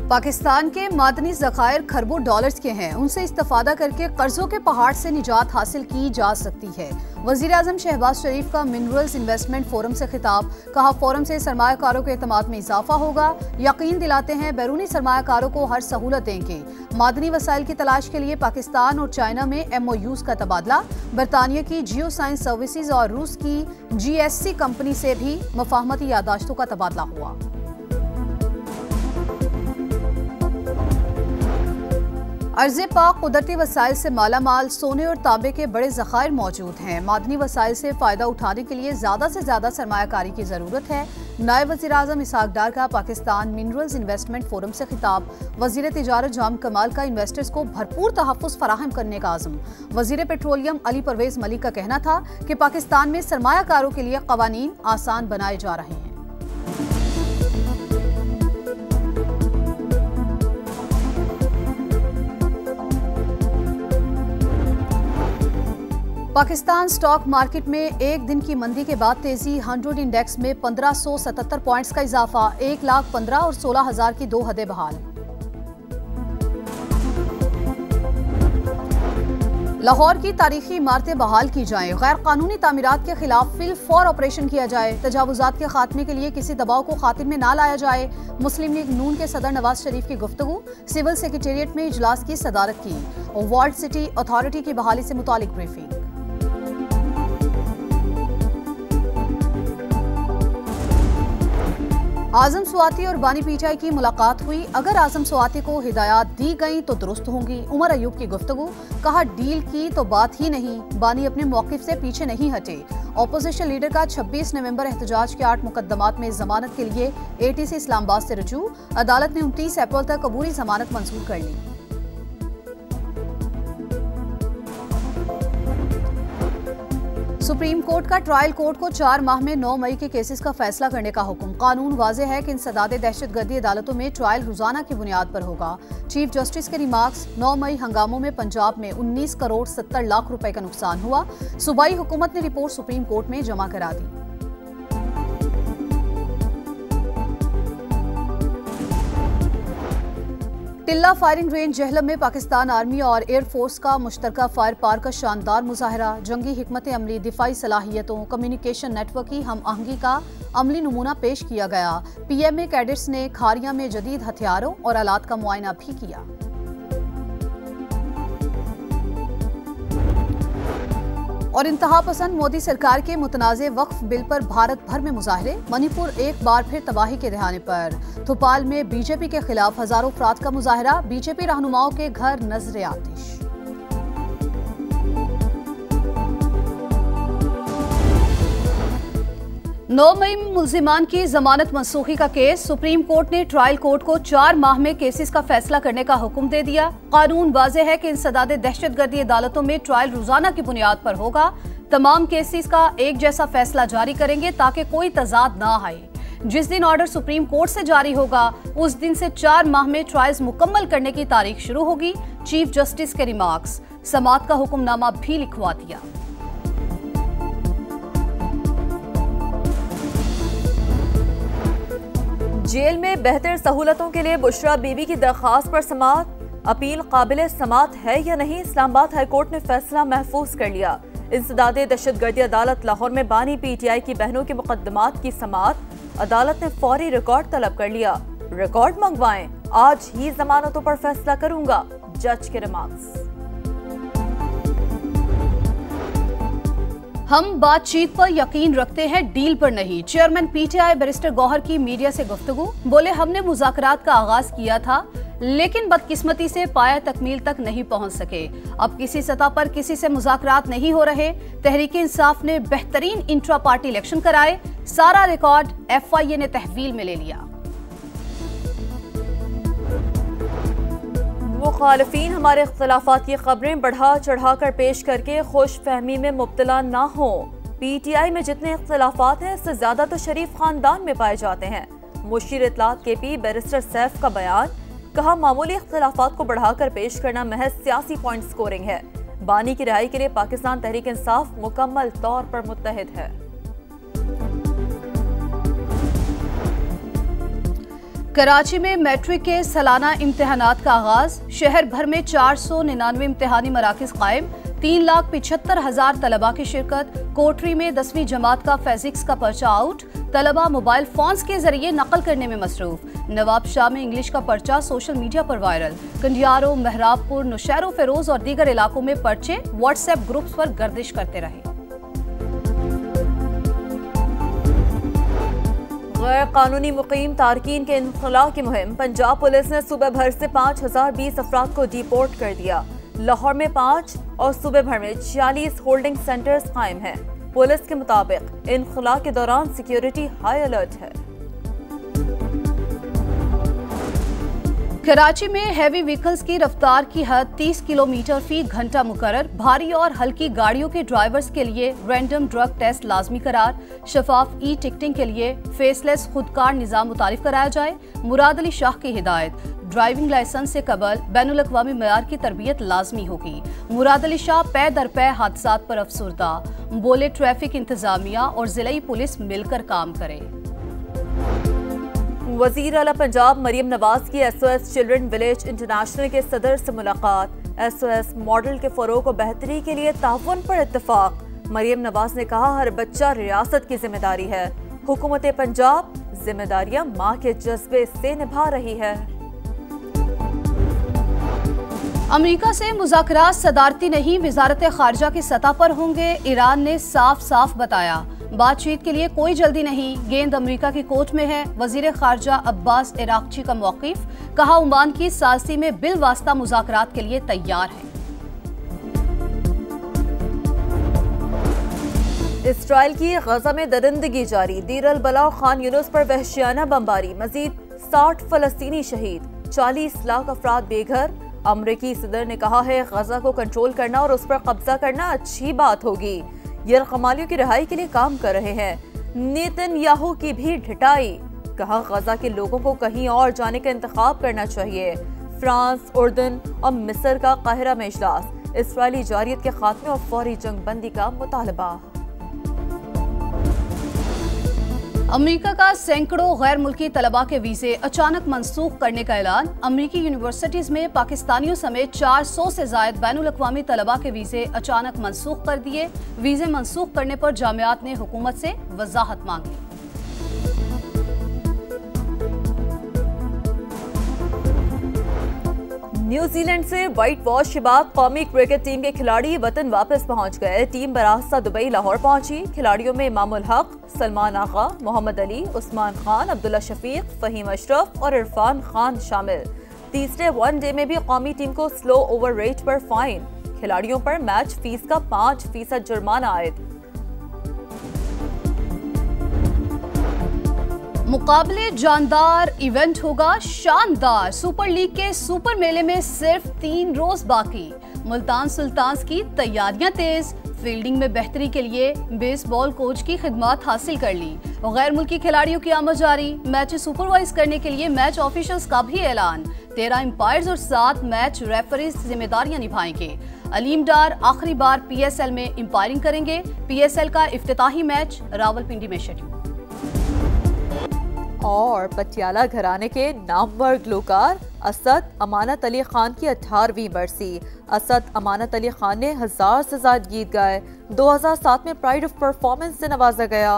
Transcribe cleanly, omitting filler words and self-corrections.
पाकिस्तान के मादनी ज़खायर खरबों डॉलर्स के हैं, उनसे इस्तेफादा करके कर्जों के पहाड़ से निजात हासिल की जा सकती है। वज़ीर आज़म शहबाज शरीफ का मिनरल्स इन्वेस्टमेंट फोरम से खिताब, कहा फोरम से सरमायाकारों के एतमाद में इजाफा होगा। यकीन दिलाते हैं बैरूनी सरमायाकारों को हर सहूलत देंगे। मादनी वसाइल की तलाश के लिए पाकिस्तान और चाइना में MOUs का तबादला। बरतानिया की जियो साइंस सर्विसेज और रूस की GSC कंपनी से भी मफाहमती यादाश्तों का तबादला हुआ। अर्ज़े पाक कुदरती वसाइल से मालामाल, सोने और तांबे के बड़े ज़खायर मौजूद हैं। मादनी वसाइल से फ़ायदा उठाने के लिए ज़्यादा से ज़्यादा सरमायाकारी की ज़रूरत है। नायब वज़ीर आज़म इसहाक डार का पाकिस्तान मिनरल्स इन्वेस्टमेंट फोरम से खिताब। वज़ीर तिजारत जाम कमाल का इन्वेस्टर्स को भरपूर तहफ़्फ़ुज़ फराहम करने का आज़म। वज़ीर पेट्रोलियम अली परवेज़ मलिक का कहना था कि पाकिस्तान में सरमायाकारों के लिए क़वानीन आसान बनाए जा रहे हैं। पाकिस्तान स्टॉक मार्केट में एक दिन की मंदी के बाद तेजी। 100 इंडेक्स में 1577 पॉइंट्स का इजाफा। 1,15,000 और 16,000 की दो हदें बहाल। लाहौर की तारीखी इमारतें बहाल की जाएं। गैर कानूनी तामीरात के खिलाफ फिल फॉर ऑपरेशन किया जाए। तजावुजात के खात्मे के लिए किसी दबाव को खातिर में ना लाया जाए। मुस्लिम लीग नून के सदर नवाज शरीफ की गुफ्तगू। सिविल सेक्रेटेरिएट में इजलास की सदारत की। वार्ड सिटी अथॉरिटी की बहाली से मुतालिक ब्रीफिंग। आजम स्वाति और बानी पीटीआई की मुलाकात हुई। अगर आजम स्वाति को हिदायत दी गई तो दुरुस्त होंगी। उमर अयूब की गुफ्तगू। कहा डील की तो बात ही नहीं। बानी अपने मौकिफ से पीछे नहीं हटे। ऑपोजिशन लीडर का 26 नवंबर एहतजाज के 8 मुकदमात में जमानत के लिए ATC इस्लामाबाद से रजू। अदालत ने 29 अप्रैल तक अबूरी जमानत मंजूर कर ली। सुप्रीम कोर्ट का ट्रायल कोर्ट को 4 माह में 9 मई के केसेस का फैसला करने का हुक्म। कानून वाज़ेह है कि इंसदादे दहशतगर्दी अदालतों में ट्रायल रोजाना की बुनियाद पर होगा। चीफ जस्टिस के रिमार्क्स। 9 मई हंगामों में पंजाब में 19 करोड़ 70 लाख रुपए का नुकसान हुआ। सूबाई हुकूमत ने रिपोर्ट सुप्रीम कोर्ट में जमा करा दी। टिल्ला फायरिंग रेंज जहलम में पाकिस्तान आर्मी और एयरफोर्स का मुश्तरका फायर पार का शानदार मुजाहरा। जंगी हिकमत अमली, दिफाई सलाहियतों, कम्युनिकेशन नेटवर्क की हम आहंगी का अमली नमूना पेश किया गया। PMA कैडेट्स ने खारिया में जदीद हथियारों और आलात का मुआयना भी किया। और इंतहा पसंद मोदी सरकार के मुतनाज़े वक्फ बिल पर भारत भर में मुजाहरे। मणिपुर एक बार फिर तबाही के दहाने पर। थोपाल में BJP के खिलाफ हजारों अफराद का मुजाहरा। BJP रहनुमाओं के घर नजरे आतिश। नौ मई में मुल्जिमान की जमानत मनसूखी का केस। सुप्रीम कोर्ट ने ट्रायल कोर्ट को 4 माह में केसेस का फैसला करने का हुक्म दे दिया। कानून वाज़ेह है कि इंसदादे दहशतगर्दी अदालतों में ट्रायल रोजाना की बुनियाद पर होगा। तमाम केसेस का एक जैसा फैसला जारी करेंगे ताकि कोई तजाद ना आए। जिस दिन ऑर्डर सुप्रीम कोर्ट से जारी होगा उस दिन से 4 माह में ट्रायल्स मुकम्मल करने की तारीख शुरू होगी। चीफ जस्टिस के रिमार्क्स। समाअत का हुक्मनामा भी लिखवा दिया। जेल में बेहतर सहूलतों के लिए बुशरा बीबी की दरख्वास्त पर समाअत। अपील काबिल समाअत है या नहीं, इस्लामाबाद हाईकोर्ट ने फैसला महफूज कर लिया। इंसदादे दहशतगर्दी अदालत लाहौर में बानी PTI की बहनों के मुकदमात की समाअत। अदालत ने फौरी रिकॉर्ड तलब कर लिया। रिकॉर्ड मंगवाएं, आज ही जमानतों पर फैसला करूंगा। जज के रिमार्क्स। हम बातचीत पर यकीन रखते हैं, डील पर नहीं। चेयरमैन PTI बैरिस्टर गौहर की मीडिया से गुफ्तगू। बोले हमने मुज़ाकरात का आगाज किया था लेकिन बदकिस्मती से पाया तकमील तक नहीं पहुंच सके। अब किसी सतह पर किसी से मुज़ाकरात नहीं हो रहे। तहरीक इंसाफ ने बेहतरीन इंट्रा पार्टी इलेक्शन कराए। सारा रिकॉर्ड FIA ने तहवील में ले लिया। मुखालिफिन हमारे इख्तिलाफात की खबरें बढ़ा चढ़ा कर पेश करके खुश फहमी में मुब्तला ना हो। PTI में जितने इख्तिलाफात हैं इससे ज्यादा तो शरीफ खानदान में पाए जाते हैं। मुशीर इत्तलात KP बैरिस्टर सैफ का बयान। कहा मामूली इख्तिलाफात को बढ़ाकर पेश करना महज सियासी पॉइंट स्कोरिंग है। बानी की रिहाई के लिए पाकिस्तान तहरीक इंसाफ मुकम्मल तौर पर मुत्तहिद है। कराची में मैट्रिक के सालाना इम्तिहानात का आगाज। शहर भर में 499 इम्तिहानी मराकिज कायम। 3,75,000 तलबा की शिरकत। कोटरी में 10वीं जमात का फिजिक्स का पर्चा आउट। तलबा मोबाइल फोन्स के जरिए नकल करने में मसरूफ। नवाब शाह में इंग्लिश का पर्चा सोशल मीडिया पर वायरल। कंडियारो, मेहराबपुर, नौशहरो फेरोज और दीगर इलाकों में पर्चे व्हाट्सएप ग्रुप्स पर गर्दिश करते रहे। गैर कानूनी मुकीम तारकीन के इनखला की मुहिम। पंजाब पुलिस ने सूबे भर से 5,020 अफराद को डिपोर्ट कर दिया। लाहौर में 5 और सूबे भर में 46 होल्डिंग सेंटर्स कायम हैं। पुलिस के मुताबिक इनखला के दौरान सिक्योरिटी हाई अलर्ट है। कराची में हैवी व्हीकल्स की रफ्तार की हद 30 किलोमीटर फी घंटा मुकर्रर। भारी और हल्की गाड़ियों के ड्राइवर्स के लिए रैंडम ड्रग टेस्ट लाजमी करार। शफाफ ई टिकटिंग के लिए फेसलेस खुदकार निजाम मुतारिफ कराया जाए। मुराद अली शाह की हिदायत। ड्राइविंग लाइसेंस से कबल बैनुल अक़वामी मयार की तरबियत लाजमी होगी। मुराद अली शाह पै दर पै हादसात पर अफसुर्दा। बोले ट्रैफिक इंतजामिया और जिलाई पुलिस मिलकर काम करे। वजीर आला पंजाब मरियम नवाज की SOS चिल्ड्रन विलेज इंटरनेशनल के सदर से मुलाकात। SOS मॉडल के फरोग और बेहतरी के लिए ताउन पर इत्तफाक। मरियम नवाज ने कहा, हर बच्चा रियासत की जिम्मेदारी है। हुकूमत पंजाब जिम्मेदारियां माँ के जज्बे से निभा रही है। अमेरिका से मुज़ाकरात सदारती नहीं, वज़ारत ख़ारिजा की सतह पर होंगे। ईरान ने साफ साफ बताया, बातचीत के लिए कोई जल्दी नहीं। गेंद अमेरिका की कोर्ट में है। वज़ीर ख़ारिजा अब्बास इराक़ची का मौक़िफ़। कहा, ओमान की सालसी में बिल वास्ता मुज़ाकरात के लिए तैयार है। इसराइल की गजा में दरिंदगी जारी। दीर अल बला खान यूनुस पर वहशियाना बमबारी। मजीद 60 फ़लस्तीनी शहीद। 40 लाख अफराद बेघर। अमरीकी सदर ने कहा है, गजा को कंट्रोल करना और उस पर कब्जा करना अच्छी बात होगी। यरगमालियों की रिहाई के लिए काम कर रहे हैं। नेतन्याहू की भी ढिठाई। कहा, गजा के लोगों को कहीं और जाने का इंतखाब करना चाहिए। फ्रांस, उर्दन और मिस्र का काहिरा में इजलास। इसराइली जारियत के खात्मे और फौरी जंग बंदी का मुतालबा। अमेरिका का सैकड़ों गैर मुल्की तलबा के वीजे अचानक मनसूख करने का ऐलान। अमेरिकी यूनिवर्सिटीज में पाकिस्तानियों समेत 400 से जायद बैनुल अक़वामी तलबा के वीजे अचानक मनसूख कर दिए। वीजे मनसूख करने पर जामियात ने हुकूमत से वजाहत मांगी। न्यूजीलैंड से व्हाइट वॉश के बाद कौमी क्रिकेट टीम के खिलाड़ी वतन वापस पहुंच गए। टीम बरास्ता दुबई लाहौर पहुंची। खिलाड़ियों में इमामुल हक, सलमान आगा, मोहम्मद अली, उस्मान खान, अब्दुल्ला शफीक, फहीम अशरफ और इरफान खान शामिल। तीसरे वनडे में भी कौमी टीम को स्लो ओवर रेट पर फाइन। खिलाड़ियों पर मैच फीस का 5% जुर्माना आयद। मुकाबले जानदार इवेंट होगा, शानदार। सुपर लीग के सुपर मेले में सिर्फ 3 रोज बाकी। मुल्तान सुल्तान्स की तैयारियां तेज। फील्डिंग में बेहतरी के लिए बेसबॉल कोच की खिदमत हासिल कर ली। गैर मुल्की खिलाड़ियों की आमद जारी। मैच सुपरवाइज करने के लिए मैच ऑफिशियल्स का भी ऐलान। 13 एम्पायर्स और 7 मैच रेफरीज जिम्मेदारियां निभाएंगे। अलीम डार आखिरी बार PSL में एम्पायरिंग करेंगे। PSL का इफ्तिताही मैच रावलपिंडी में शेड्यूल। और पटियाला घराने के नामवर ग्लूकार असद अमानत अली खान की 18वीं बरसी। असद अमानत अली खान ने 1000 से ज्यादा गीत गाए। 2007 में प्राइड ऑफ परफॉर्मेंस से नवाजा गया।